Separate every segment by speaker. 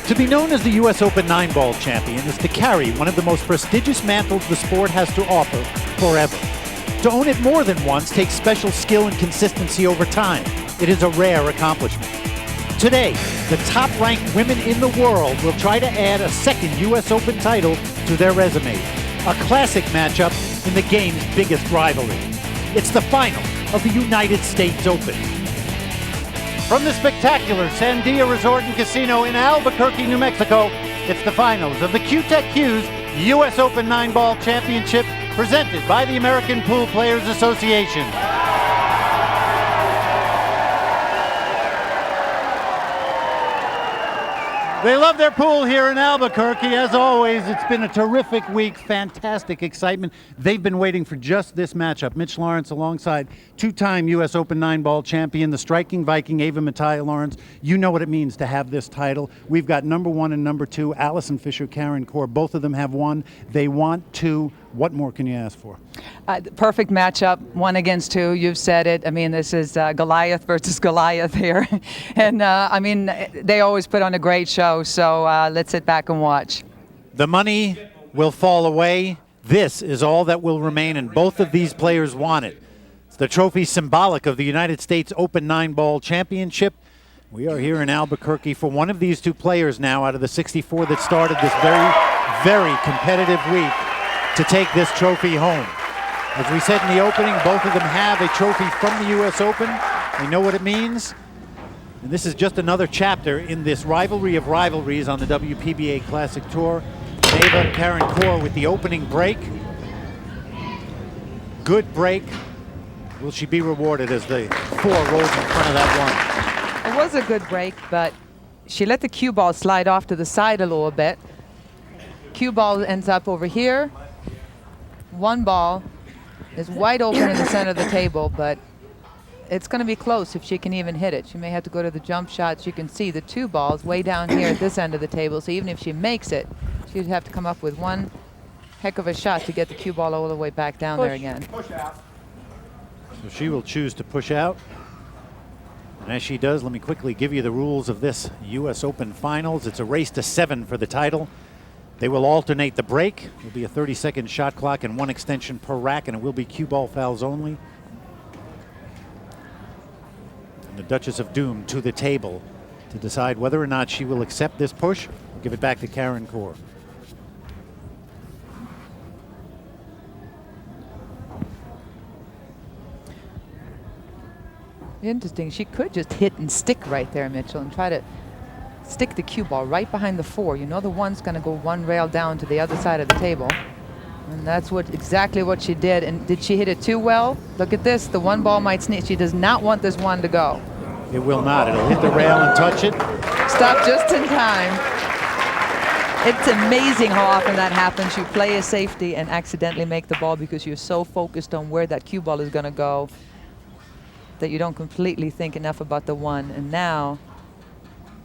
Speaker 1: To be known as the U.S. Open 9-ball champion is to carry one of the most prestigious mantles the sport has to offer forever. To own it more than once takes special skill and consistency over time. It is a rare accomplishment. Today, the top-ranked women in the world will try to add a second U.S. Open title to their resume. A classic matchup in the game's biggest rivalry. It's the final of the United States Open. From the spectacular Sandia Resort and Casino in Albuquerque, New Mexico, it's the finals of the Q-Tech Q's U.S. Open 9-ball championship presented by the American Pool Players Association. They love their pool here in Albuquerque. As always, it's been a terrific week, fantastic excitement. They've been waiting for just this matchup. Mitch Lawrence alongside two-time U.S. Open 9-ball champion, the striking Viking, Ava Mattia Lawrence. You know what it means to have this title. We've got number 1 and number 2, Allison Fisher, Karen Corr. Both of them have won. They want to. What more can you ask for?
Speaker 2: Perfect matchup, 1 against 2. You've said it. I mean, this is Goliath versus Goliath here. And I mean, they always put on a great show. So let's sit back and watch.
Speaker 1: The money will fall away. This is all that will remain, and both of these players want it. It's the trophy symbolic of the United States Open 9-ball championship. We are here in Albuquerque for one of these two players now out of the 64 that started this very competitive week to take this trophy home. As we said in the opening, both of them have a trophy from the U.S. Open. They know what it means. And this is just another chapter in this rivalry of rivalries on the WPBA Classic Tour. Ava Karen Corr with the opening break. Good break. Will she be rewarded as the 4 rolls in front of that 1?
Speaker 2: It was a good break, but she let the cue ball slide off to the side a little bit. Cue ball ends up over here. 1 ball is wide open in the center of the table, but it's going to be close if she can even hit it. She may have to go to the jump shots. You can see the 2 balls way down here at this end of the table, so even if she makes it, she'd have to come up with one heck of a shot to get the cue ball all the way back down there again.
Speaker 3: Push out.
Speaker 1: So she will choose to push out. And as she does, let me quickly give you the rules of this U.S. Open Finals. It's a race to 7 for the title. They will alternate the break. There'll be a 30-second shot clock and 1 extension per rack, and it will be cue ball fouls only. And the Duchess of Doom to the table to decide whether or not she will accept this push or give it back to Karen Corr.
Speaker 2: Interesting. She could just hit and stick right there, Mitchell, and try to stick the cue ball right behind the 4. You know the 1's going to go 1 rail down to the other side of the table. And that's exactly what she did. And did she hit it too well? Look at this. The 1 ball might sneak. She does not want this 1 to go.
Speaker 1: It will not. It'll hit the rail and touch it.
Speaker 2: Stop just in time. It's amazing how often that happens. You play a safety and accidentally make the ball because you're so focused on where that cue ball is going to go that you don't completely think enough about the 1. And now,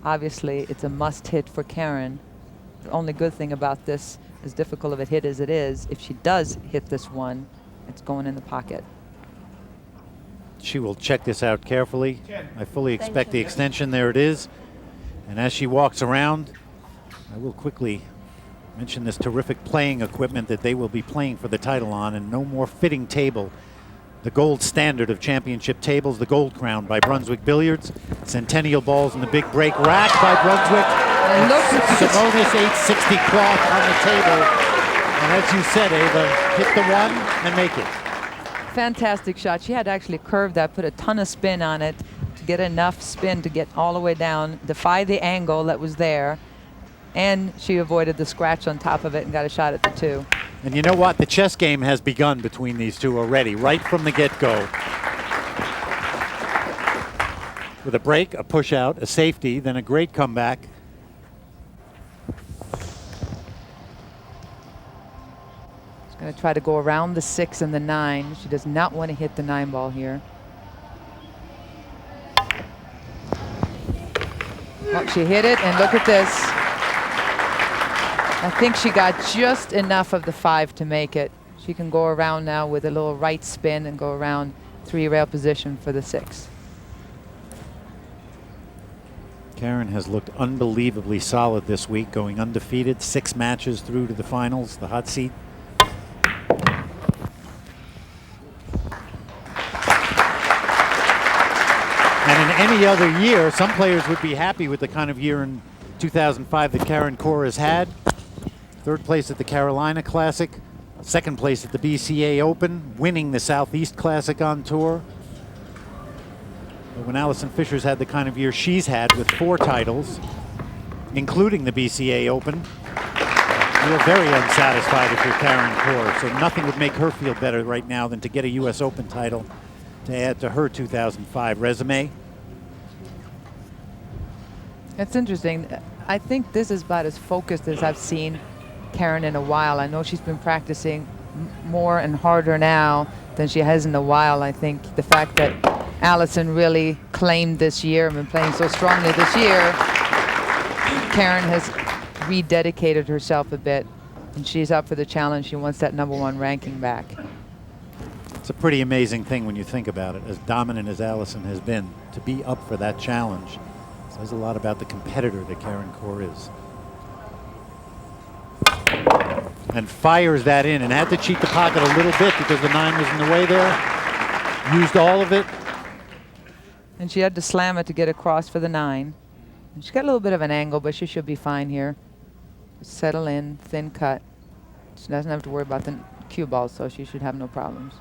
Speaker 2: obviously, it's a must hit for Karen. The only good thing about this, as difficult of a hit as it is, if she does hit this 1, it's going in the pocket.
Speaker 1: She will check this out carefully. I fully expect the extension. There it is. And as she walks around, I will quickly mention this terrific playing equipment that they will be playing for the title on, and no more fitting table. The gold standard of championship tables, the Gold Crown by Brunswick Billiards. Centennial balls in the big break rack by Brunswick.
Speaker 2: And look,
Speaker 1: Simonis 860 cloth on the table. And as you said, Ava, hit the 1 and make it.
Speaker 2: fantastic shot. She had to actually curve that, put a ton of spin on it to get enough spin to get all the way down, defy the angle that was there. And she avoided the scratch on top of it and got a shot at the 2.
Speaker 1: And you know what? The chess game has begun between these two already, right from the get-go. With a break, a push out, a safety, then a great comeback.
Speaker 2: She's going to try to go around the 6 and the 9. She does not want to hit the 9 ball here. Well, she hit it, and look at this. I think she got just enough of the 5 to make it. She can go around now with a little right spin and go around 3 rail position for the 6.
Speaker 1: Karen has looked unbelievably solid this week, going undefeated, 6 matches through to the finals, the hot seat. And in any other year, some players would be happy with the kind of year in 2005 that Karen Corr has had. 3rd place at the Carolina Classic, 2nd place at the BCA Open, winning the Southeast Classic on tour. But when Allison Fisher's had the kind of year she's had with 4 titles, including the BCA Open, you're very unsatisfied if you're Karen Corr. So nothing would make her feel better right now than to get a U.S. Open title to add to her 2005 resume.
Speaker 2: It's interesting. I think this is about as focused as I've seen Karen in a while. I know she's been practicing more and harder now than she has in a while. I think the fact that Allison really claimed this year and been playing so strongly this year, Karen has rededicated herself a bit, and she's up for the challenge. She wants that #1 ranking back.
Speaker 1: It's a pretty amazing thing when you think about it, as dominant as Allison has been, to be up for that challenge. Says a lot about the competitor that Karen Corr is. And fires that in, and had to cheat the pocket a little bit because the 9 was in the way there. Used all of it.
Speaker 2: And she had to slam it to get across for the 9. And she's got a little bit of an angle, but she should be fine here. Settle in, thin cut. She doesn't have to worry about the cue ball, so she should have no problems.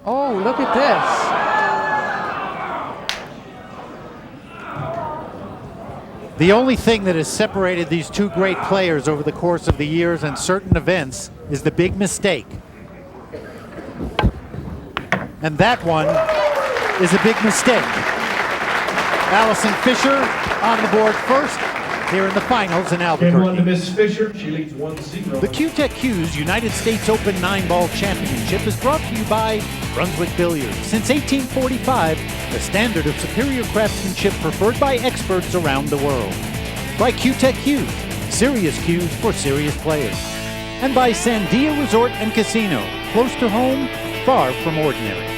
Speaker 2: Oh, look at this.
Speaker 1: The only thing that has separated these two great players over the course of the years and certain events is the big mistake. And that one is a big mistake. Allison Fisher on the board first here in the finals in Albuquerque.
Speaker 3: Game 1 to Miss Fisher. She leads 1-0.
Speaker 1: The Q-Tech Q's United States Open 9-Ball Championship is brought to you by Brunswick Billiards. Since 1845, the standard of superior craftsmanship preferred by experts around the world. By Q-Tech Q's, serious cues for serious players. And by Sandia Resort and Casino, close to home, far from ordinary.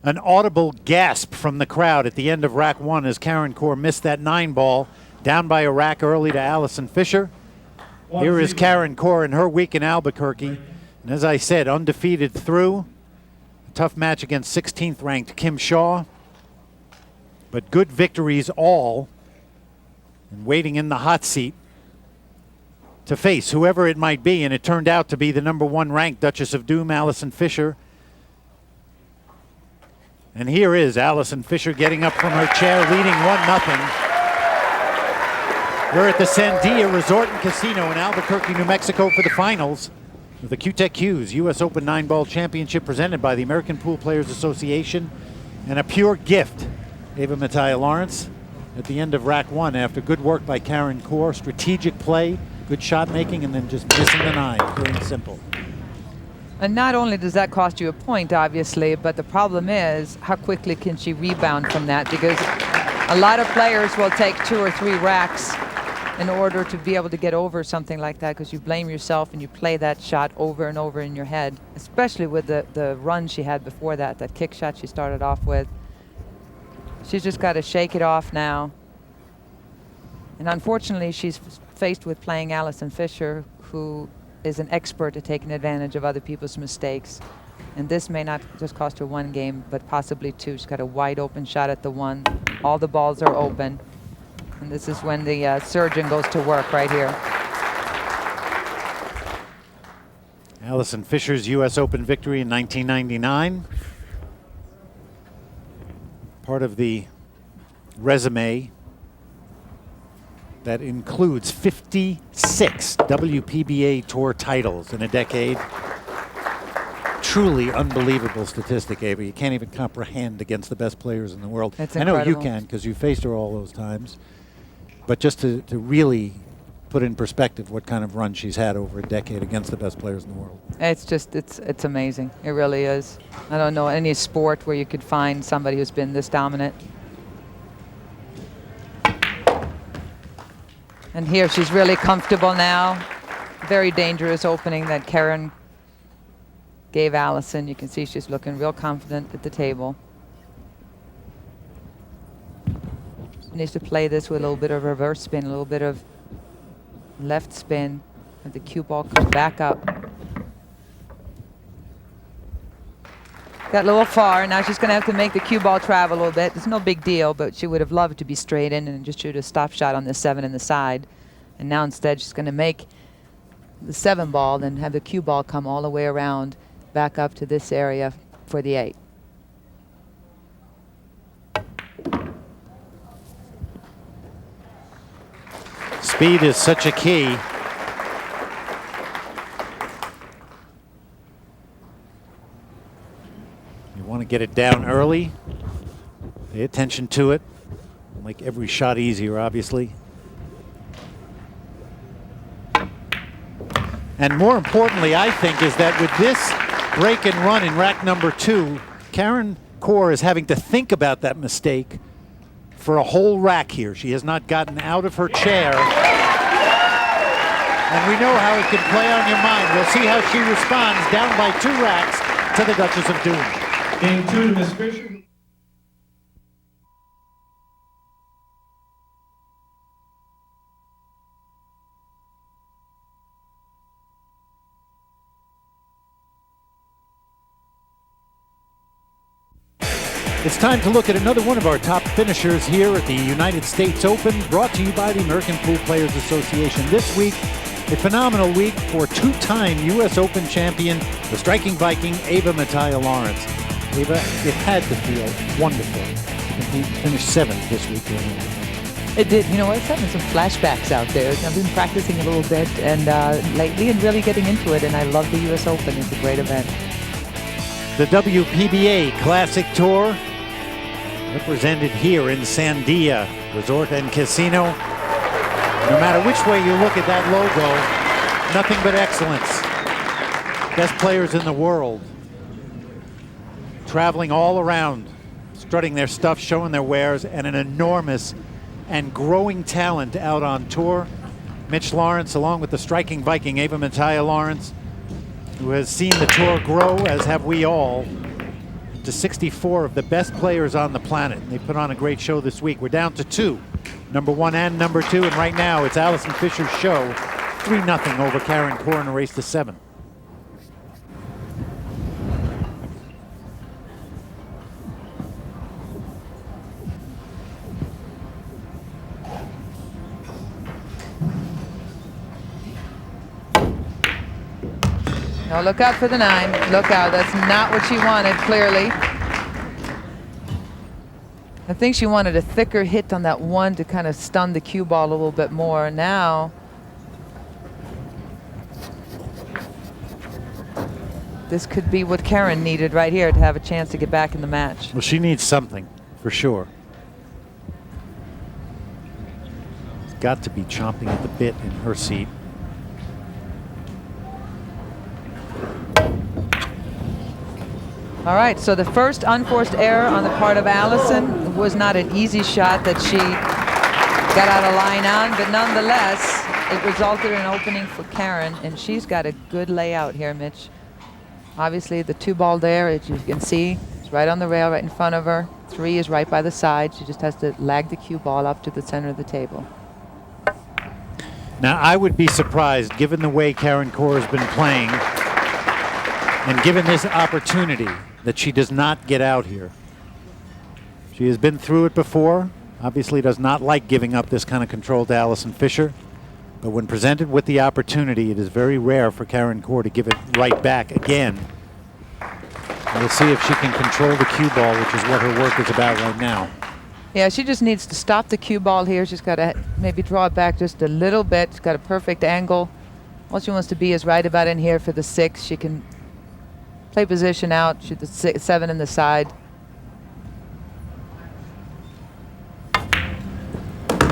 Speaker 1: An audible gasp from the crowd at the end of rack 1 as Karen Corr missed that 9-ball, down by a rack early to Allison Fisher. Here is Karen Corr in her week in Albuquerque. And as I said, undefeated through. A tough match against 16th ranked Kim Shaw. But good victories all. And waiting in the hot seat to face whoever it might be. And it turned out to be the #1 ranked Duchess of Doom, Allison Fisher. And here is Allison Fisher getting up from her chair, leading 1-0. We're at the Sandia Resort and Casino in Albuquerque, New Mexico for the finals of the Q-Tech Q's U.S. Open 9-Ball Championship presented by the American Pool Players Association. And a pure gift, Ava Mataya-Lawrence, at the end of rack 1 after good work by Karen Corr, strategic play, good shot making, and then just missing the 9, plain and simple.
Speaker 2: And not only does that cost you a point, obviously, but the problem is how quickly can she rebound from that? Because a lot of players will take 2 or 3 racks in order to be able to get over something like that, because you blame yourself and you play that shot over and over in your head, especially with the run she had before that, that kick shot she started off with. She's just got to shake it off now. And unfortunately, she's faced with playing Allison Fisher, who is an expert at taking advantage of other people's mistakes. And this may not just cost her 1 game, but possibly 2. She's got a wide open shot at the 1. All the balls are open. And this is when the surgeon goes to work right here.
Speaker 1: Allison Fisher's U.S. Open victory in 1999. Part of the resume that includes 56 WPBA Tour titles in a decade. truly unbelievable statistic, Ava. You can't even comprehend against the best players in the world.
Speaker 2: That's
Speaker 1: I know you
Speaker 2: incredible.
Speaker 1: can because you faced her all those times. But just to really put in perspective what kind of run she's had over a decade against the best players in the world.
Speaker 2: It's just, it's amazing. It really is. I don't know any sport where you could find somebody who's been this dominant. And here she's really comfortable now. Very dangerous opening that Karen gave Allison. You can see she's looking real confident at the table. She needs to play this with a little bit of reverse spin, a little bit of left spin, and the cue ball comes back up. Got a little far. Now she's going to have to make the cue ball travel a little bit. It's no big deal, but she would have loved to be straight in and just shoot a stop shot on the 7 in the side. And now instead she's going to make the 7 ball, then have the cue ball come all the way around back up to this area for the 8.
Speaker 1: Speed is such a key. You want to get it down early. Pay attention to it. Make every shot easier, obviously. And more importantly, I think, is that with this break and run in rack number 2, Karen Corr is having to think about that mistake for a whole rack here. She has not gotten out of her chair. And we know how it can play on your mind. We'll see how she responds down by 2 racks to the Duchess of Doom.
Speaker 3: Game 2 to Miss Fisher.
Speaker 1: It's time to look at another one of our top finishers here at the United States Open, brought to you by the American Pool Players Association. This week, a phenomenal week for 2-time U.S. Open champion, the striking Viking, Ava Mataya-Lawrence. Ava, it had to feel wonderful to finish 7th this week.
Speaker 2: It did. You know what? It's having some flashbacks out there. I've been practicing a little bit and lately and really getting into it, and I love the U.S. Open. It's a great event.
Speaker 1: The WPBA Classic Tour, represented here in Sandia Resort and Casino. No matter which way you look at that logo, nothing but excellence. Best players in the world, traveling all around, strutting their stuff, showing their wares, and an enormous and growing talent out on tour. Mitch Lawrence, along with the striking Viking, Ava Mataya-Lawrence, who has seen the tour grow, as have we all, to 64 of the best players on the planet. They put on a great show this week. We're down to 2, number 1 and number 2, and right now it's Allison Fisher's show, 3-0 over Karen Corr in a race to 7.
Speaker 2: Now look out for the 9. Look out. That's not what she wanted, clearly. I think she wanted a thicker hit on that 1 to kind of stun the cue ball a little bit more. Now, this could be what Karen needed right here to have a chance to get back in the match.
Speaker 1: Well, she needs something, for sure. She's got to be chomping at the bit in her seat.
Speaker 2: All right, so the first unforced error on the part of Allison was not an easy shot that she got out of line on, but nonetheless, it resulted in an opening for Karen, and she's got a good layout here, Mitch. Obviously, the 2 ball there, as you can see, it's right on the rail right in front of her. 3 is right by the side. She just has to lag the cue ball up to the center of the table.
Speaker 1: Now, I would be surprised, given the way Karen Corr has been playing, and given this opportunity, that she does not get out here. She has been through it before, obviously does not like giving up this kind of control to Allison Fisher, but when presented with the opportunity, it is very rare for Karen Corr to give it right back again. We'll see if she can control the cue ball, which is what her work is about right now.
Speaker 2: Yeah, she just needs to stop the cue ball here. She's got to maybe draw it back just a little bit. She's got a perfect angle. All she wants to be is right about in here for the 6. She can Play position out, shoot the 7 in the side.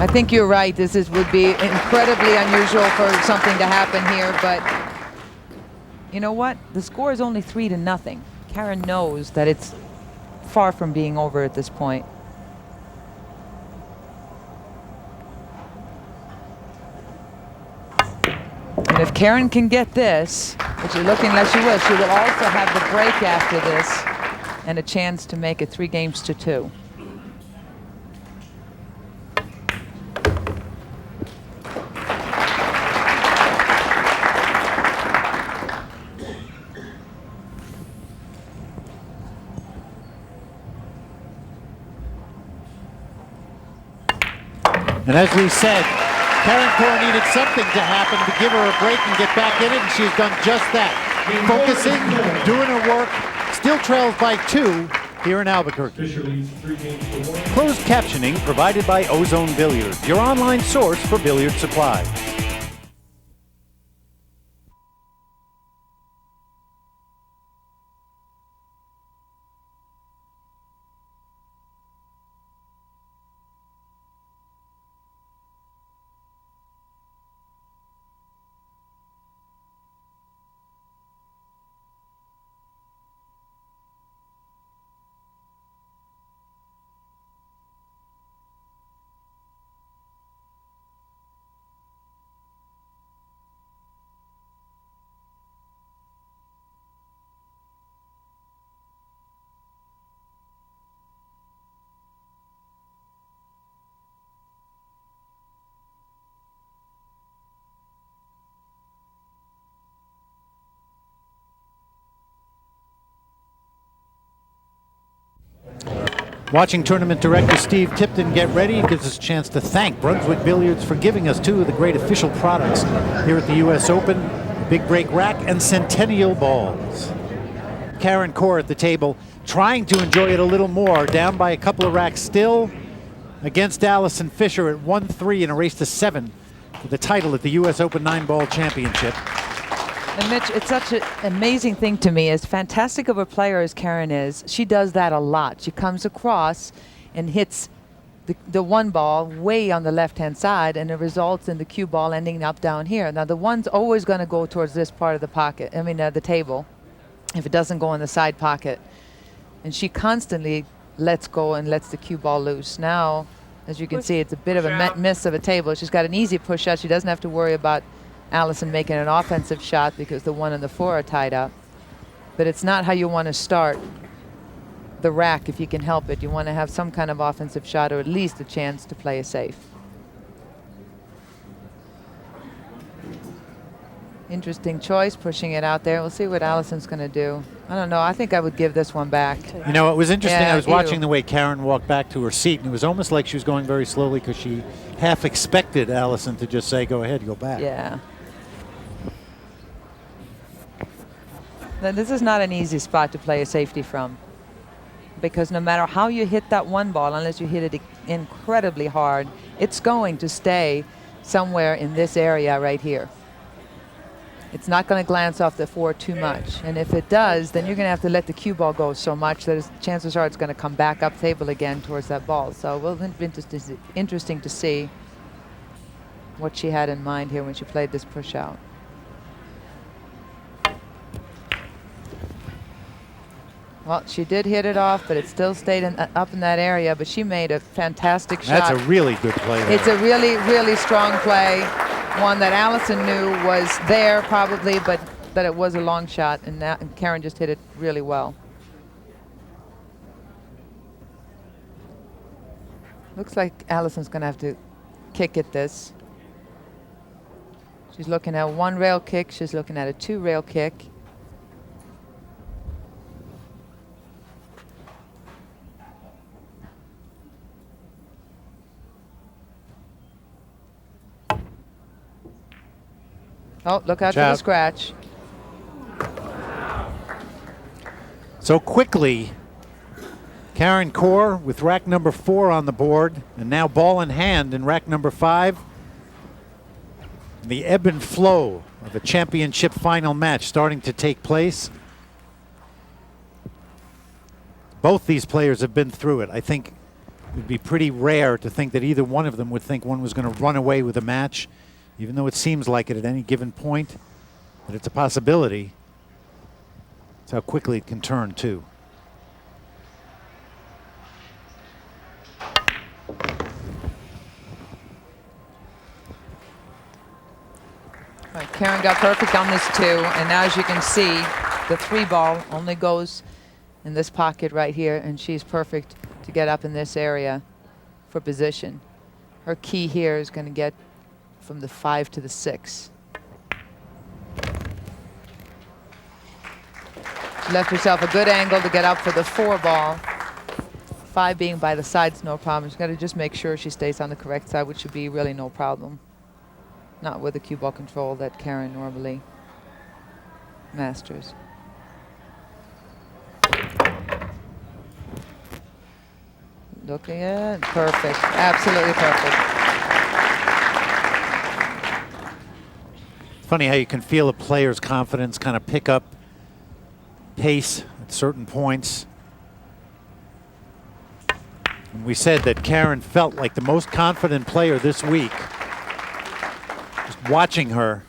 Speaker 2: I think you're right. This would be incredibly unusual for something to happen here, but you know what? The score is only 3-0. Karen knows that it's far from being over at this point. And if Karen can get this, which is looking like she will also have the break after this and a chance to make it 3-2.
Speaker 1: And as we said, Karen Corr needed something to happen to give her a break and get back in it, and she's done just that. Focusing, doing her work, still trails by 2 here in Albuquerque. Closed captioning provided by Ozone Billiards, your online source for billiard supplies. Watching tournament director Steve Tipton get ready gives us a chance to thank Brunswick Billiards for giving us 2 of the great official products here at the U.S. Open, Big Break Rack and Centennial Balls. Karen Corr at the table, trying to enjoy it a little more, down by a couple of racks still against Allison Fisher at 1-3 in a race to 7 for the title at the U.S. Open 9-Ball Championship.
Speaker 2: And Mitch, it's such an amazing thing to me. As fantastic of a player as Karen is, she does that a lot. She comes across and hits the 1 ball way on the left-hand side, and it results in the cue ball ending up down here. Now, the 1's always going to go towards this part of the pocket, the table, if it doesn't go in the side pocket. And she constantly lets go and lets the cue ball loose. Now, as you can see, it's a bit of a miss of a table. She's got an easy push out. She doesn't have to worry about Allison making an offensive shot because the 1 and the 4 are tied up. But it's not how you want to start the rack if you can help it. You want to have some kind of offensive shot or at least a chance to play it safe. Interesting choice, pushing it out there. We'll see what Allison's going to do. I don't know. I think I would give this one back.
Speaker 1: You know, it was interesting.
Speaker 2: Yeah,
Speaker 1: I was watching the way Karen walked back to her seat, and it was almost like she was going very slowly because she half expected Allison to just say, go ahead, go back.
Speaker 2: Yeah. Now, this is not an easy spot to play a safety from, because no matter how you hit that 1 ball, unless you hit it incredibly hard, it's going to stay somewhere in this area right here. It's not going to glance off the 4 too much. And if it does, then you're going to have to let the cue ball go so much that chances are it's going to come back up table again towards that ball. So it will be interesting to see what she had in mind here when she played this push out. Well, she did hit it off, but it still stayed up in that area. But she made a fantastic shot.
Speaker 1: That's a really good play there.
Speaker 2: It's a really, really strong play. One that Allison knew was there probably, but that it was a long shot, and Karen just hit it really well. Looks like Allison's going to have to kick at this. She's looking at 1 rail kick. She's looking at a 2 rail kick. Oh, look out for the scratch.
Speaker 1: So quickly, Karen Corr with rack number 4 on the board, and now ball in hand in rack number 5. The ebb and flow of a championship final match starting to take place. Both these players have been through it. I think it would be pretty rare to think that either one of them would think one was going to run away with a match, even though it seems like it at any given point, that it's a possibility. That's how quickly it can turn, too.
Speaker 2: Right, Karen got perfect on this 2, and now as you can see, the 3 ball only goes in this pocket right here, and she's perfect to get up in this area for position. Her key here is going to get from the 5 to the 6. She left herself a good angle to get up for the 4 ball. 5 being by the side's no problem. She's got to just make sure she stays on the correct side, which should be really no problem. Not with the cue ball control that Karen normally masters. Looking at it, perfect, absolutely perfect.
Speaker 1: It's funny how you can feel a player's confidence kind of pick up pace at certain points. And we said that Karen felt like the most confident player this week. Just watching her.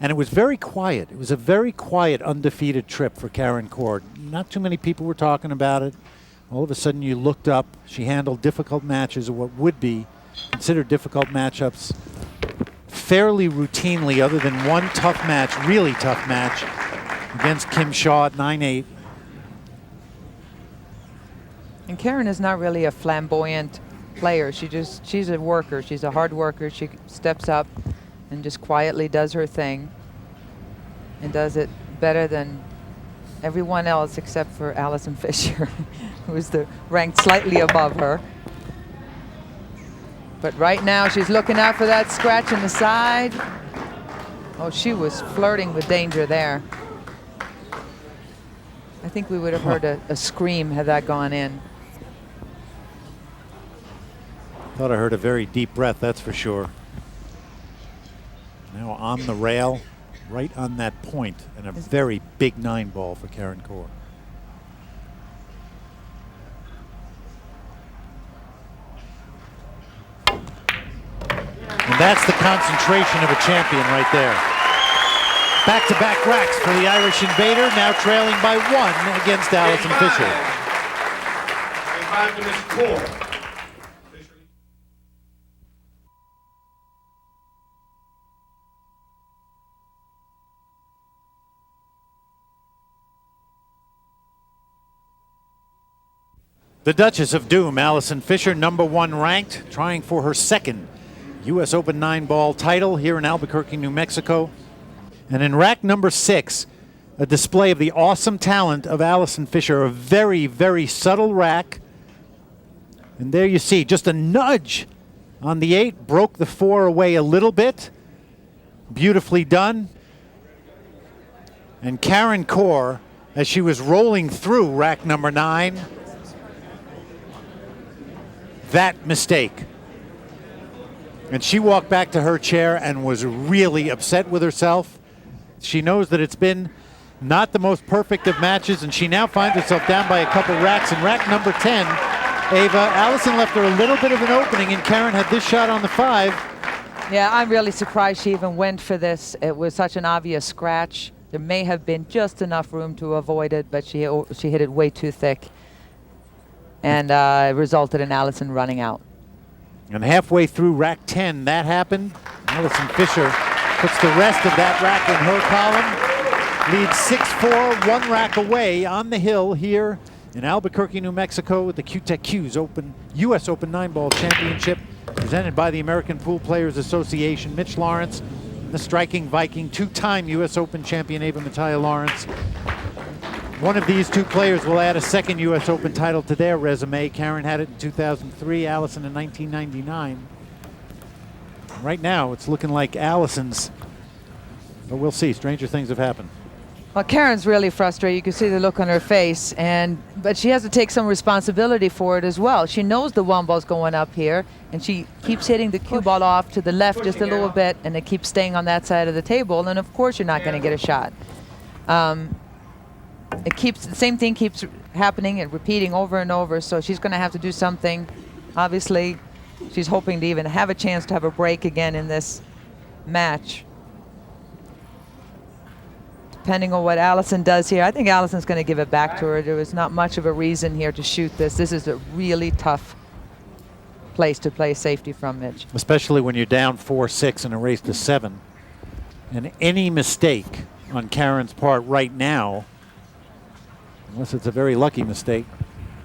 Speaker 1: And it was very quiet. It was a very quiet, undefeated trip for Karen Corr. Not too many people were talking about it. All of a sudden you looked up. She handled difficult matches, or what would be considered difficult matchups, fairly routinely, other than one tough match, really tough match, against Kim Shaw at 9-8.
Speaker 2: And Karen is not really a flamboyant player. She's a worker. She's a hard worker. She steps up and just quietly does her thing and does it better than everyone else except for Allison Fisher, who's ranked slightly above her. But right now she's looking out for that scratch in the side. Oh, she was flirting with danger there. I think we would have heard a scream had that gone in.
Speaker 1: Thought I heard a very deep breath, that's for sure. Now on the rail, right on that point, and a very big 9 ball for Karen Corr. And that's the concentration of a champion right there. Back-to-back racks for the Irish Invader, now trailing by 1 against Allison Fisher.
Speaker 3: Game 5 to Miss Corr.
Speaker 1: The Duchess of Doom, Allison Fisher, #1 ranked, trying for her 2nd U.S. Open 9-ball title here in Albuquerque, New Mexico. And in rack #6, a display of the awesome talent of Allison Fisher, a very, very subtle rack. And there you see, just a nudge on the 8, broke the 4 away a little bit. Beautifully done. And Karen Corr, as she was rolling through rack #9, that mistake. And she walked back to her chair and was really upset with herself. She knows that it's been not the most perfect of matches, and she now finds herself down by a couple racks. In rack #10, Ava, Allison left her a little bit of an opening, and Karen had this shot on the 5.
Speaker 2: Yeah, I'm really surprised she even went for this. It was such an obvious scratch. There may have been just enough room to avoid it, but she hit it way too thick. And it resulted in Allison running out.
Speaker 1: And halfway through rack 10, that happened. Allison Fisher puts the rest of that rack in her column. Leads 6-4, 1 rack away on the hill here in Albuquerque, New Mexico, with the Q-Tech Q's U.S. Open 9-ball championship presented by the American Pool Players Association. Mitch Lawrence, the striking Viking, 2-time U.S. Open champion Ava Mattia Lawrence. One of these 2 players will add a 2nd U.S. Open title to their resume. Karen had it in 2003, Allison in 1999. Right now, it's looking like Allison's, but we'll see. Stranger things have happened.
Speaker 2: Well, Karen's really frustrated. You can see the look on her face, but she has to take some responsibility for it as well. She knows the 1 ball's going up here, and she keeps hitting the cue ball off to the left just a little bit, and it keeps staying on that side of the table, and of course you're not going to get a shot. The same thing keeps happening and repeating over and over, so she's going to have to do something. Obviously, she's hoping to even have a chance to have a break again in this match. Depending on what Allison does here, I think Allison's going to give it back to her. There was not much of a reason here to shoot this. This is a really tough place to play safety from, Mitch.
Speaker 1: Especially when you're down 4-6 in a race to 7. And any mistake on Karen's part right now, unless it's a very lucky mistake,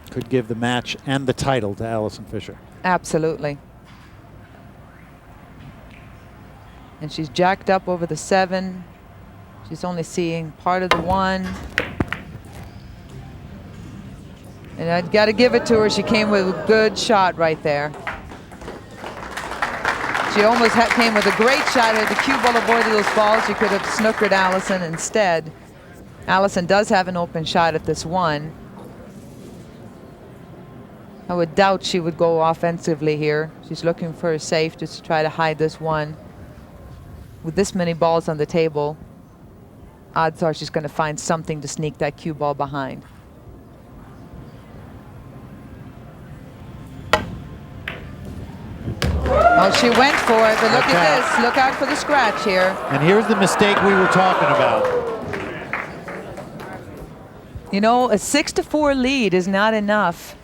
Speaker 1: could give the match and the title to Allison Fisher.
Speaker 2: Absolutely. And she's jacked up over the 7. She's only seeing part of the 1. And I've got to give it to her. She came with a good shot right there. She almost came with a great shot. Had the cue ball avoided those balls, she could have snookered Allison instead. Allison does have an open shot at this 1. I would doubt she would go offensively here. She's looking for a safe just to try to hide this 1. With this many balls on the table, odds are she's going to find something to sneak that cue ball behind. Oh, she went for it, but look at this. Look out for the scratch here.
Speaker 1: And here's the mistake we were talking about.
Speaker 2: You know, a 6-4 lead is not enough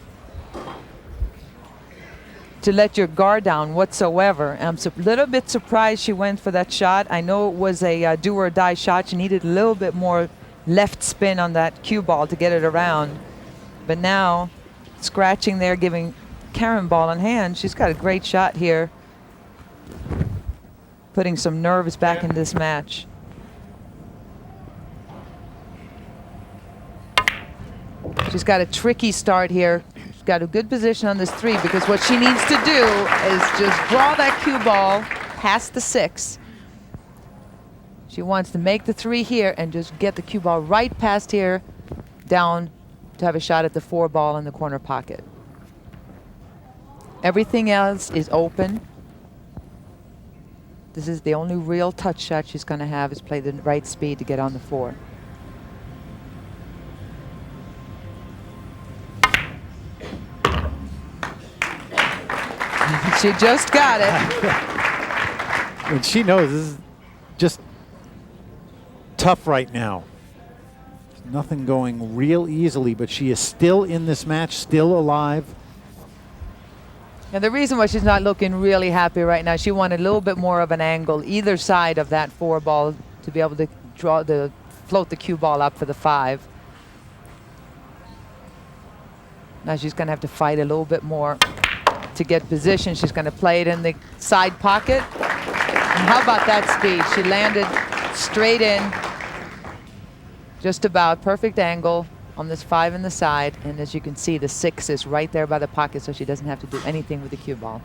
Speaker 2: to let your guard down whatsoever. I'm a little bit surprised she went for that shot. I know it was a do or die shot. She needed a little bit more left spin on that cue ball to get it around. But now, scratching there, giving Karen ball in hand. She's got a great shot here, putting some nerves back in this match. She's got a tricky start here. She's got a good position on this 3 because what she needs to do is just draw that cue ball past the 6. She wants to make the 3 here and just get the cue ball right past here, down to have a shot at the 4 ball in the corner pocket. Everything else is open. This is the only real touch shot she's going to have, is play the right speed to get on the 4. She just got it.
Speaker 1: And she knows this is just tough right now. There's nothing going real easily, but she is still in this match, still alive.
Speaker 2: And the reason why she's not looking really happy right now, she wanted a little bit more of an angle either side of that 4 ball to be able to float the cue ball up for the 5. Now she's going to have to fight a little bit more to get position. She's going to play it in the side pocket. And how about that speed? She landed straight in, just about perfect angle on this 5 in the side. And as you can see, the 6 is right there by the pocket, so she doesn't have to do anything with the cue ball.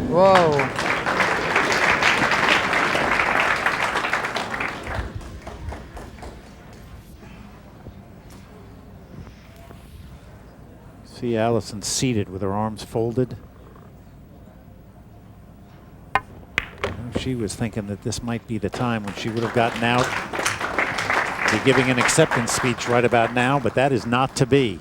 Speaker 2: Whoa.
Speaker 1: See Allison seated with her arms folded. She was thinking that this might be the time when she would have gotten out, be giving an acceptance speech right about now, but that is not to be.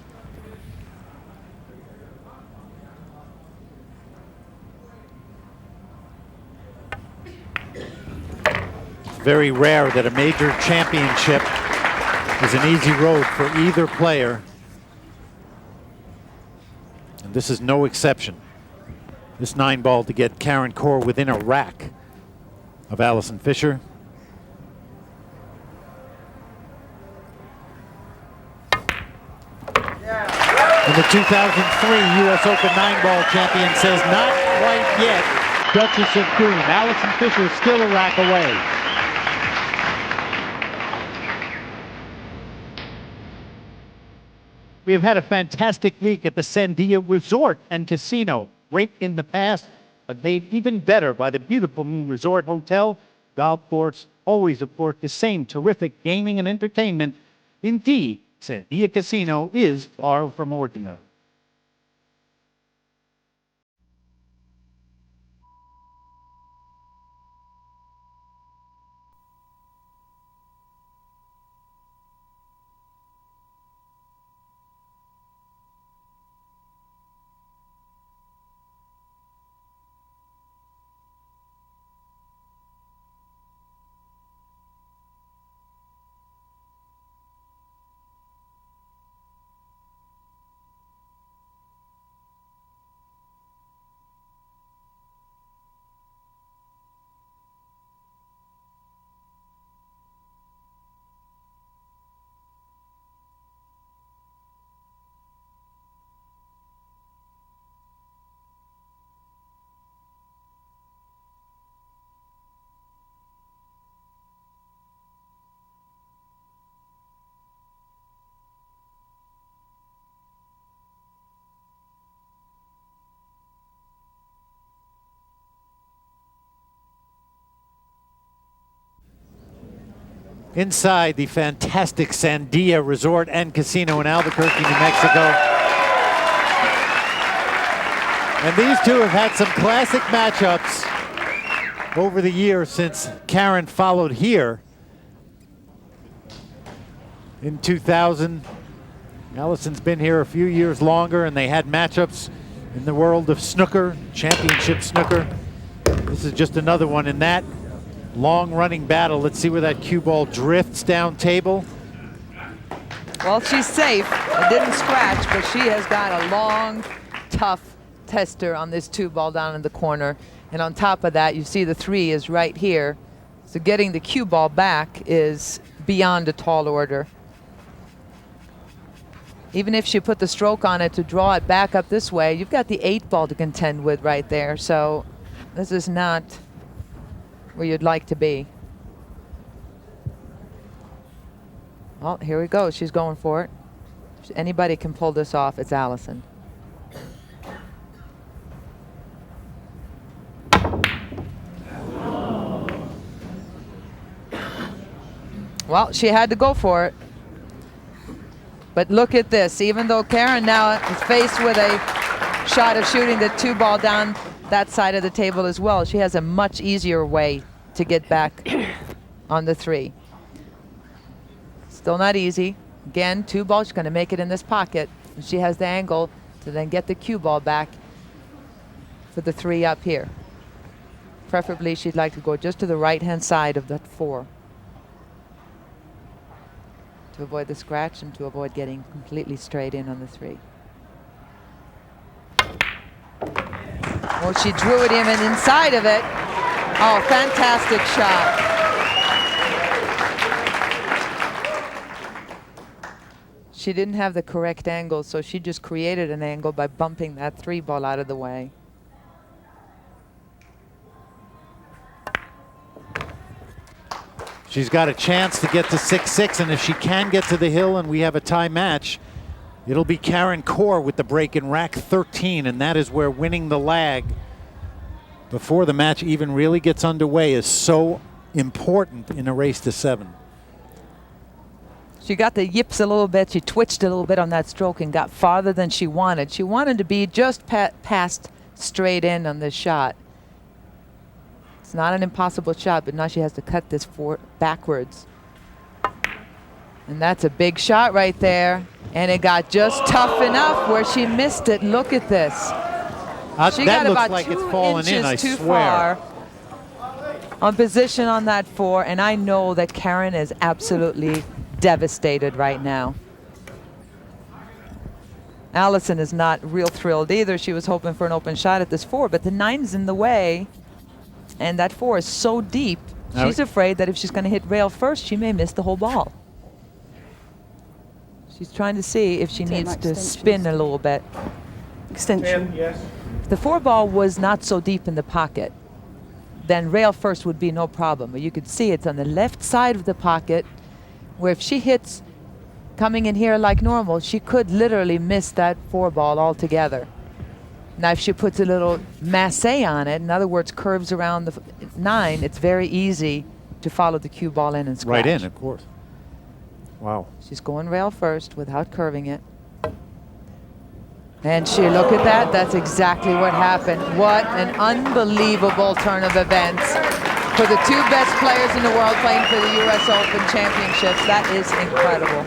Speaker 1: It's very rare that a major championship is an easy road for either player. And this is no exception. This 9 ball to get Karen Corr within a rack of Allison Fisher. And the 2003 U.S. Open 9-ball champion says not quite yet. Duchess of Doom. Allison Fisher still a rack away. We have had a fantastic week at the Sandia Resort and Casino. Great in the past, but made even better by the beautiful new resort hotel, golf course, always, of course, the same terrific gaming and entertainment. Indeed, Sandia Casino is far from ordinary. inside the fantastic Sandia Resort and Casino in Albuquerque, New Mexico. And these two have had some classic matchups over the years since Karen followed here in 2000. Allison's been here a few years longer, and they had matchups in the world of snooker, championship snooker. This is just another one in that long-running battle. Let's see where that cue ball drifts down table.
Speaker 2: Well, she's safe. It didn't scratch, but she has got a long, tough tester on this 2-ball down in the corner. And on top of that, you see the 3 is right here. So getting the cue ball back is beyond a tall order. Even if she put the stroke on it to draw it back up this way, you've got the 8-ball to contend with right there. So this is not where you'd like to be. Well, here we go. She's going for it. Anybody can pull this off. It's Allison. Well, she had to go for it. But look at this. Even though Karen now is faced with a shot of shooting the 2-ball down that side of the table as well, she has a much easier way to get back on the 3. Still not easy. Again, 2-ball, she's going to make it in this pocket. And she has the angle to then get the cue ball back for the 3 up here. Preferably, she'd like to go just to the right-hand side of that 4. To avoid the scratch and to avoid getting completely straight in on the 3. Oh, she drew it in and inside of it. Oh, fantastic shot. She didn't have the correct angle, so she just created an angle by bumping that 3-ball out of the way.
Speaker 1: She's got a chance to get to 6-6, and if she can get to the hill and we have a tie match, it'll be Karen Corr with the break in rack 13, and that is where winning the lag before the match even really gets underway is so important in a race to 7.
Speaker 2: She got the yips a little bit. She twitched a little bit on that stroke and got farther than she wanted. She wanted to be just past straight in on this shot. It's not an impossible shot, but now she has to cut this backwards. And that's a big shot right there. And it got just tough enough where she missed it. Look at this. She
Speaker 1: that
Speaker 2: got
Speaker 1: looks
Speaker 2: about
Speaker 1: like
Speaker 2: 2
Speaker 1: it's fallen in, I
Speaker 2: inches too
Speaker 1: swear.
Speaker 2: far on position on that 4. And I know that Karen is absolutely devastated right now. Allison is not real thrilled either. She was hoping for an open shot at this 4, but the 9's in the way. And that 4 is so deep, she's afraid that if she's going to hit rail first, she may miss the whole ball. She's trying to see if she needs to spin a little bit.
Speaker 4: Extension.
Speaker 3: Yes.
Speaker 2: If the 4-ball was not so deep in the pocket, then rail first would be no problem. But you could see it's on the left side of the pocket, where if she hits coming in here like normal, she could literally miss that 4-ball altogether. Now, if she puts a little masse on it, in other words, curves around the 9, it's very easy to follow the cue ball in and scratch.
Speaker 1: Right in, of course. Wow.
Speaker 2: She's going rail first without curving it. And she, look at that, that's exactly what happened. What an unbelievable turn of events for the 2 best players in the world playing for the US Open Championships. That is incredible.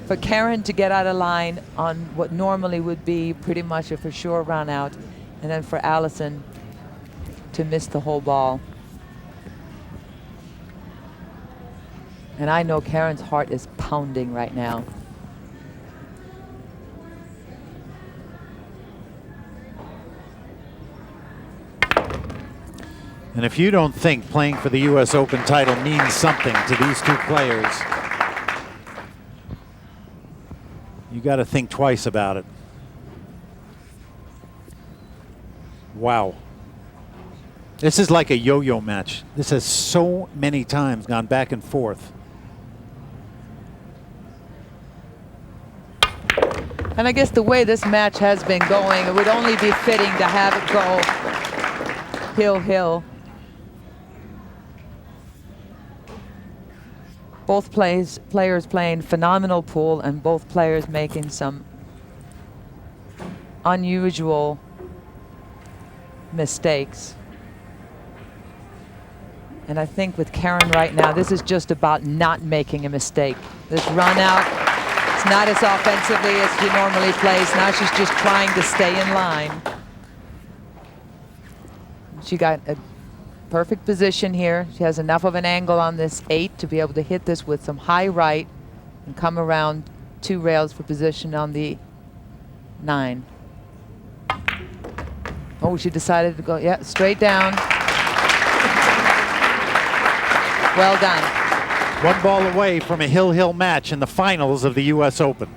Speaker 2: For Karen to get out of line on what normally would be pretty much a for sure run out, and then for Allison to miss the whole ball. And I know Karen's heart is pounding right now.
Speaker 1: And if you don't think playing for the US Open title means something to these 2 players, you got to think twice about it. Wow. This is like a yo-yo match. This has so many times gone back and forth.
Speaker 2: And I guess the way this match has been going, it would only be fitting to have it go hill-hill. Both players playing phenomenal pool, and both players making some unusual mistakes. And I think with Karen right now, this is just about not making a mistake. This run out, it's not as offensively as she normally plays. Now she's just trying to stay in line. She got a perfect position here. She has enough of an angle on this 8 to be able to hit this with some high right and come around 2 rails for position on the 9. Oh, she decided to go, yeah, straight down. Well done.
Speaker 1: 1 ball away from a hill-hill match in the finals of the U.S. Open.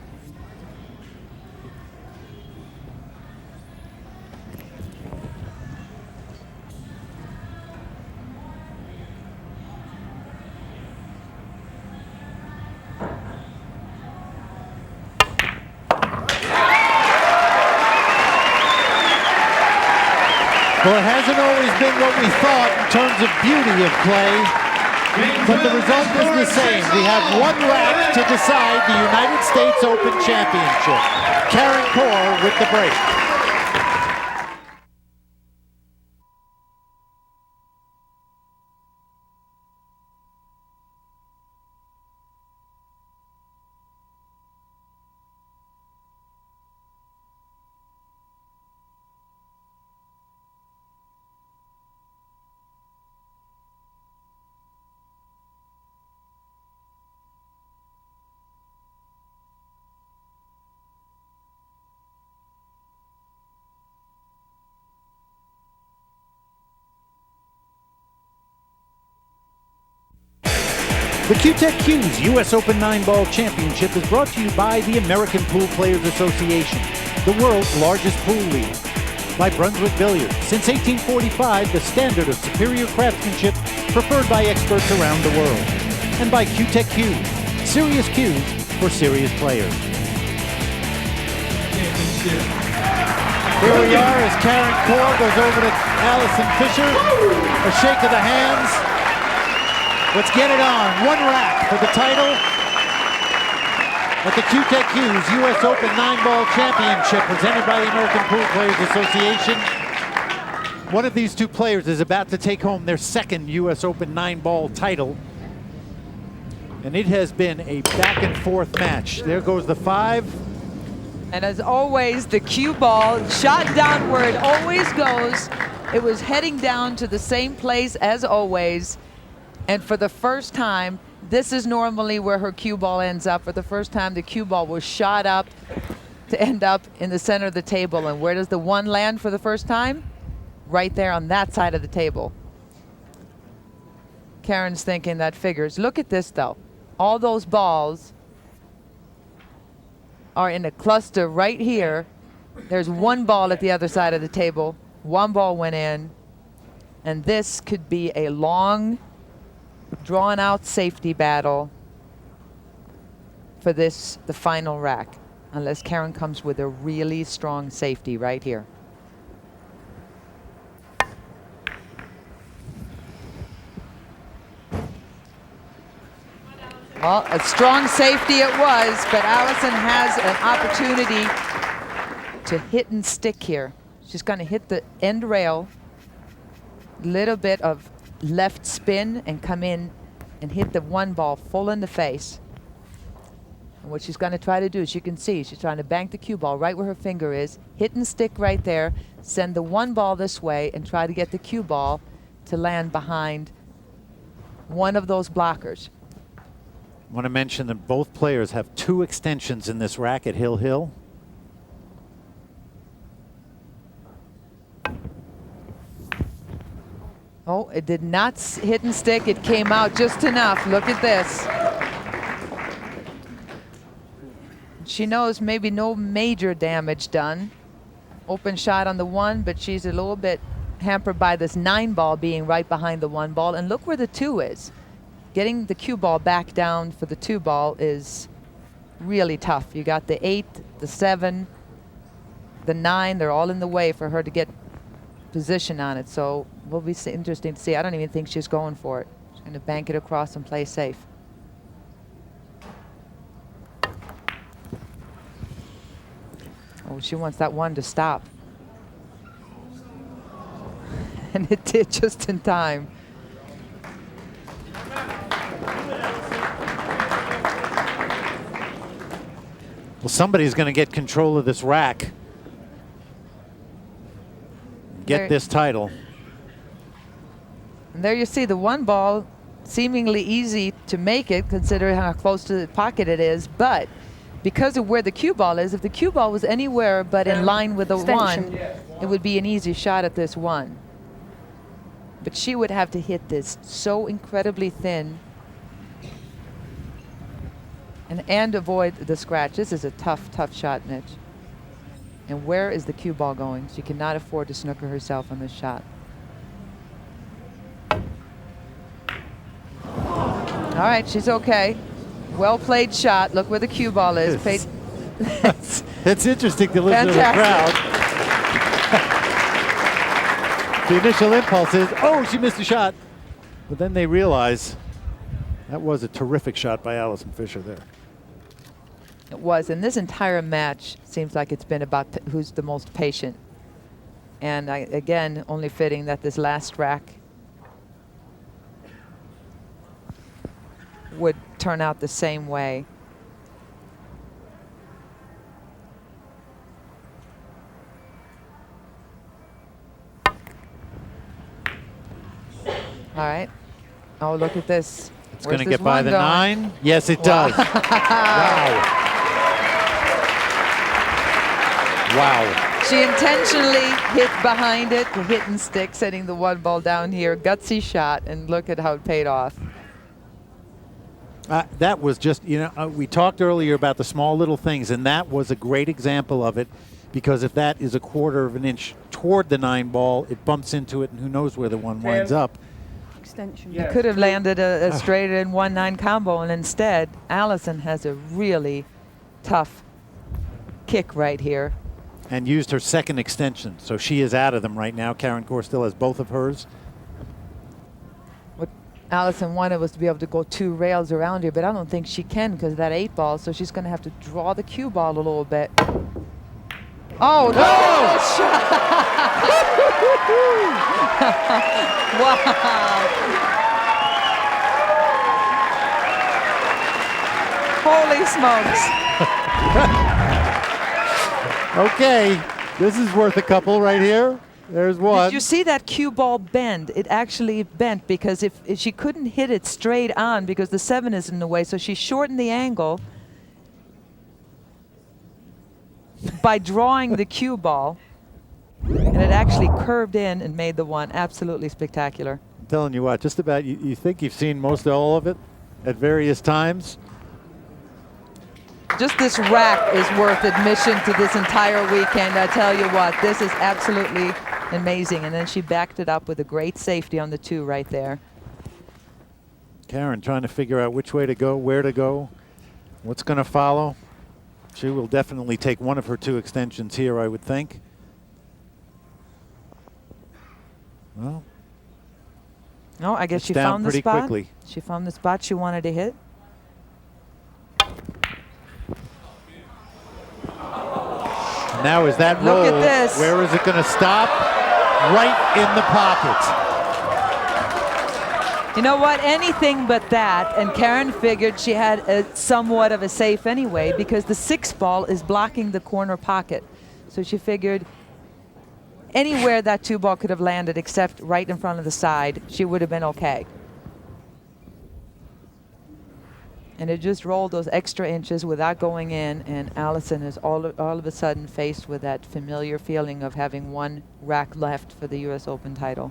Speaker 1: Well, it hasn't always been what we thought in terms of beauty of play, but the result is the same. We have 1 rack to decide the United States Open Championship. Karen Corr with the break. The Q-Tech-Q's U.S. Open 9-Ball Championship is brought to you by the American Pool Players Association, the world's largest pool league. By Brunswick Billiards, since 1845, the standard of superior craftsmanship preferred by experts around the world. And by Q-Tech-Q's, serious cues for serious players. Here we are as Karen Corr goes over to Allison Fisher. A shake of the hands. Let's get it on. 1 rack for the title at the Q-Tech-Q's U.S. Open 9-Ball Championship presented by the American Pool Players Association. One of these 2 players is about to take home their 2nd U.S. Open 9-Ball title. And it has been a back-and-forth match. There goes the 5.
Speaker 2: And as always, the cue ball shot downward always goes. It was heading down to the same place as always. And for the first time, this is normally where her cue ball ends up. For the first time, the cue ball was shot up to end up in the center of the table. And where does the 1 land for the first time? Right there on that side of the table. Karen's thinking that figures. Look at this, though. All those balls are in a cluster right here. There's 1 ball at the other side of the table. 1 ball went in. And this could be a long, drawn out safety battle for this, the final rack, unless Karen comes with a really strong safety right here. Well, a strong safety it was, but Allison has an opportunity to hit and stick here. She's going to hit the end rail, little bit of left spin and come in and hit the 1 ball full in the face. And what she's going to try to do, as you can see, she's trying to bank the cue ball right where her finger is, hit and stick right there, send the 1 ball this way and try to get the cue ball to land behind one of those blockers.
Speaker 1: I want to mention that both players have 2 extensions in this rack at Hill Hill.
Speaker 2: Oh, it did not hit and stick. It came out just enough. Look at this. She knows maybe no major damage done. Open shot on the 1, but she's a little bit hampered by this 9 ball being right behind the 1 ball. And look where the 2 is. Getting the cue ball back down for the 2 ball is really tough. You got the 8, the 7, the 9. They're all in the way for her to get position on it, so will be interesting to see. I don't even think she's going for it. She's going to bank it across and play safe. Oh, she wants that one to stop. And it did just in time.
Speaker 1: Well, somebody's going to get control of this rack. Get this title.
Speaker 2: And there you see the one ball, seemingly easy to make it considering how close to the pocket it is, but because of where the cue ball is, if the cue ball was anywhere but in line with the
Speaker 4: Extension.
Speaker 2: one, it would be an easy shot at this one. But she would have to hit this so incredibly thin and avoid the scratch. This is a tough, tough shot, Mitch. And where is the cue ball going? She cannot afford to snooker herself on this shot. All right, she's okay. Well played shot. Look where the cue ball is.
Speaker 1: It's interesting to listen to the crowd. The initial impulse is, oh, she missed a shot. But then they realize that was a terrific shot by Allison Fisher there.
Speaker 2: It was, and this entire match seems like it's been about who's the most patient. And again, only fitting that this last rack would turn out the same way. All right. Oh, look at this.
Speaker 1: It's going to get by the 9. Yes, it does. Wow. Wow.
Speaker 2: She intentionally hit behind it, the hit and stick, setting the one ball down here. Gutsy shot, and look at how it paid off.
Speaker 1: That was just, you know, we talked earlier about the small little things, and that was a great example of it, because if that is a quarter of an inch toward the 9 ball, it bumps into it, and who knows where the one winds up.
Speaker 4: Extension.
Speaker 2: You could have landed a straight in 1-9 combo, and instead, Allison has a really tough kick right here.
Speaker 1: And used her second extension, so she is out of them right now. Karen Corr still has both of hers.
Speaker 2: What Allison wanted was to be able to go 2 rails around here, but I don't think she can because of that 8 ball, so she's going to have to draw the cue ball a little bit. Oh, no! Wow. Holy smokes.
Speaker 1: Okay, this is worth a couple right here. There's one.
Speaker 2: Did you see that cue ball bend? It actually bent because if she couldn't hit it straight on because the 7 is in the way, so she shortened the angle by drawing the cue ball, and it actually curved in and made the one absolutely spectacular.
Speaker 1: I'm telling you what, just about, you think you've seen most all of it at various times.
Speaker 2: Just this rack is worth admission to this entire weekend. I tell you what, this is absolutely amazing. And then she backed it up with a great safety on the 2 right there.
Speaker 1: Karen trying to figure out which way to go, where to go, what's going to follow. She will definitely take one of her 2 extensions here, I would think. Well,
Speaker 2: no, I guess
Speaker 1: it's
Speaker 2: she
Speaker 1: down
Speaker 2: found the
Speaker 1: pretty
Speaker 2: spot.
Speaker 1: quickly.
Speaker 2: She found the spot she wanted to hit.
Speaker 1: Now is that roll,
Speaker 2: Look at this.
Speaker 1: Where is it going to stop? Right in the pocket.
Speaker 2: You know what? Anything but that. And Karen figured she had somewhat of a safe anyway because the 6 ball is blocking the corner pocket. So she figured anywhere that 2 ball could have landed except right in front of the side, she would have been okay. And it just rolled those extra inches without going in, and Allison is all of a sudden faced with that familiar feeling of having 1 rack left for the U.S. Open title.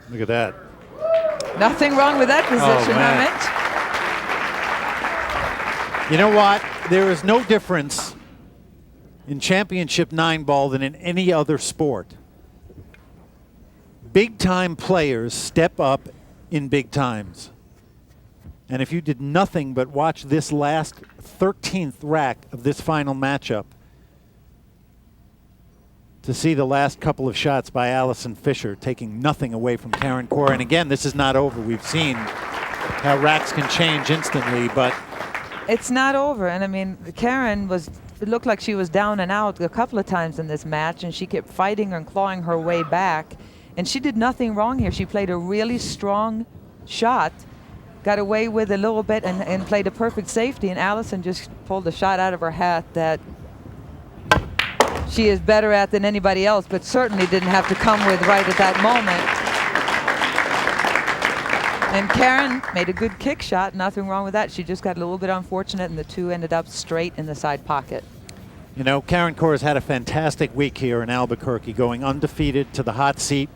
Speaker 1: Look at that.
Speaker 2: Nothing wrong with that position,
Speaker 1: Oh, you know what? There is no difference in championship 9 ball than in any other sport. Big time players step up in big times. And if you did nothing but watch this last 13th rack of this final matchup, to see the last couple of shots by Allison Fisher, taking nothing away from Karen Corr. And again, this is not over. We've seen how racks can change instantly, but
Speaker 2: it's not over. And I mean, Karen it looked like she was down and out a couple of times in this match, and she kept fighting and clawing her way back. And she did nothing wrong here. She played a really strong shot, got away with a little bit, and played a perfect safety. And Allison just pulled a shot out of her hat that she is better at than anybody else, but certainly didn't have to come with right at that moment. And Karen made a good kick shot, nothing wrong with that. She just got a little bit unfortunate, and the two ended up straight in the side pocket.
Speaker 1: you know, Karen Corr has had a fantastic week here in Albuquerque, going undefeated to the hot seat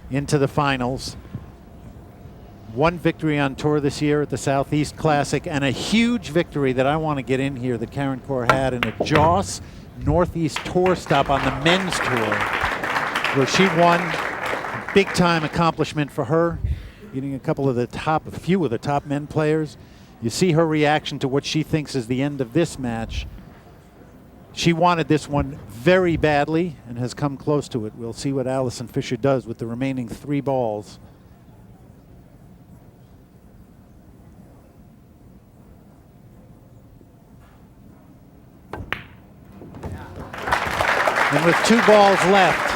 Speaker 1: into the finals. One victory on tour this year at the Southeast Classic, and a huge victory that I want to get in here that Karen Corr had in a Joss Northeast Tour stop on the men's tour, where she won. Big time accomplishment for her, beating a few of the top men players. You see her reaction to what she thinks is the end of this match. She wanted this one very badly and has come close to it. We'll see what Allison Fisher does with the remaining 3 balls. And with 2 balls left,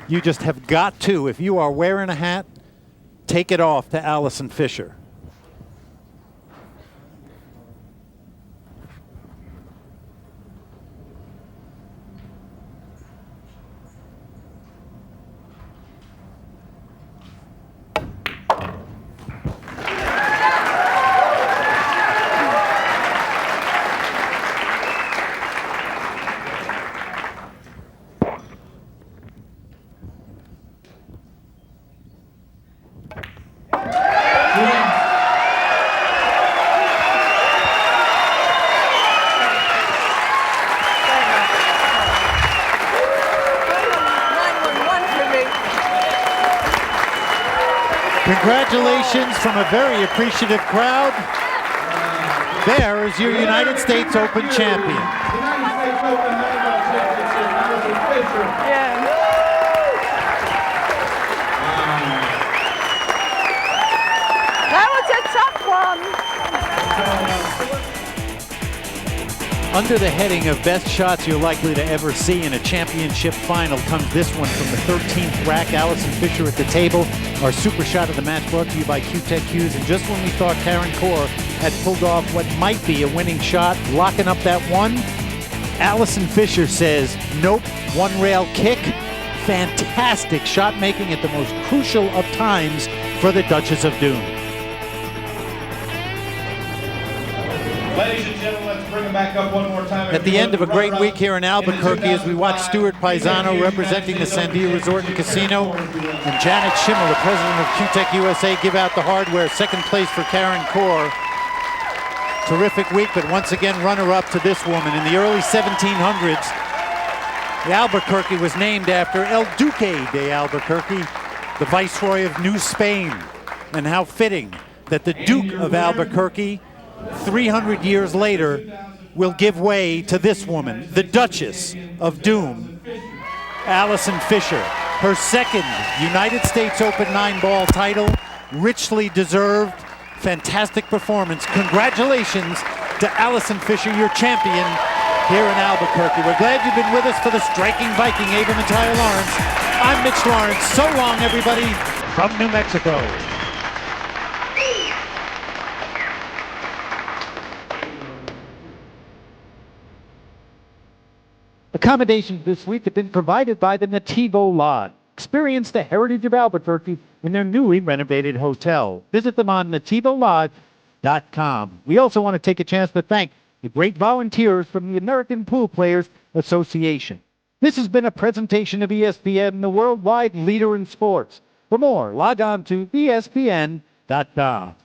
Speaker 1: you just have got to, if you are wearing a hat, take it off to Allison Fisher. Congratulations from a very appreciative crowd. There is your United States Open champion.
Speaker 3: United States Open 9-ball championship, Allison Fisher.
Speaker 4: Yeah. That was a tough one.
Speaker 1: Under the heading of best shots you're likely to ever see in a championship final comes this one from the 13th rack. Allison Fisher at the table. Our super shot of the match brought to you by Q-Tech Cues. And just when we thought Karen Corr had pulled off what might be a winning shot, locking up that one, Allison Fisher says, nope, one rail kick. Fantastic shot making at the most crucial of times for the Duchess of Doom.
Speaker 3: Ladies and gentlemen, let's bring him back up one more time.
Speaker 1: At the end of a great week here in Albuquerque, as we watch Stuart Paisano representing the Sandia Resort and Casino, and Janet Schimmel, the president of Q-Tech USA, give out the hardware. Second place for Karen Corr. Terrific week, but once again runner-up to this woman. In the early 1700s, the Albuquerque was named after El Duque de Albuquerque, the Viceroy of New Spain. And how fitting that the Duke of Albuquerque, 300 years later, will give way to this woman, the Duchess of Doom, Allison Fisher. Her second United States Open 9-ball title, richly deserved, fantastic performance. Congratulations to Allison Fisher, your champion here in Albuquerque. We're glad you've been with us for the Striking Viking, Abram and Tyler Lawrence. I'm Mitch Lawrence. So long, everybody, from New Mexico. Accommodations this week have been provided by the Nativo Lodge. Experience the heritage of Albuquerque in their newly renovated hotel. Visit them on nativolodge.com. We also want to take a chance to thank the great volunteers from the American Pool Players Association. This has been a presentation of ESPN, the worldwide leader in sports. For more, log on to ESPN.com.